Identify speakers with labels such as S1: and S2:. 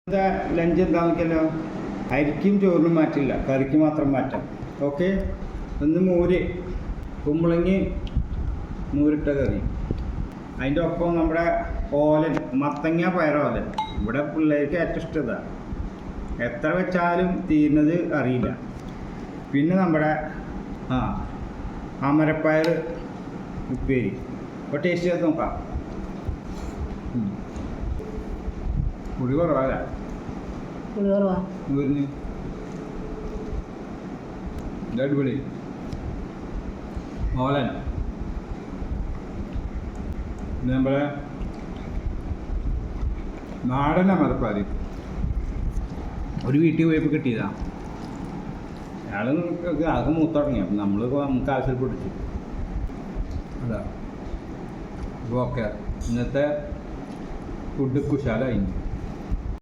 S1: Lunch എന്താണെന്ന് വെച്ചാലോ, അരിക്കും ചോറിനും മാറ്റില്ല, കറിക്ക് മാത്രം മാറ്റാം. ഓക്കെ. ഒന്ന് മോര്, കുമ്പളങ്ങി മോരിട്ട കറി, അതിൻ്റെ ഒപ്പം നമ്മുടെ ഓലൻ, മത്തങ്ങ പയറോലൻ. ഇവിടെ പിള്ളേർക്ക് ഏറ്റവും ഇഷ്ടം ഇതാണ്. എത്ര വെച്ചാലും തീരുന്നത് അറിയില്ല. പിന്നെ നമ്മുടെ അമരപ്പയർ ഉപ്പേരി. അപ്പോൾ ടേസ്റ്റ് ചെയ്ത് നോക്കാം. പുളി കുറവല്ല, ഊരിന് അടിപൊളി. ഓലൻ നമ്മളെ നാടൻ അമരപ്പാരി ഒരു വീട്ടിൽ പോയപ്പോൾ കിട്ടിയതാണ്. അയാൾ ആകെ മൂത്ത് തുടങ്ങി. അപ്പം നമുക്ക് ആവശ്യപ്പെട്ടിച്ചു അതാ. അപ്പോൾ ഓക്കെ, ഇന്നത്തെ ഫുഡ് കുശാലായി.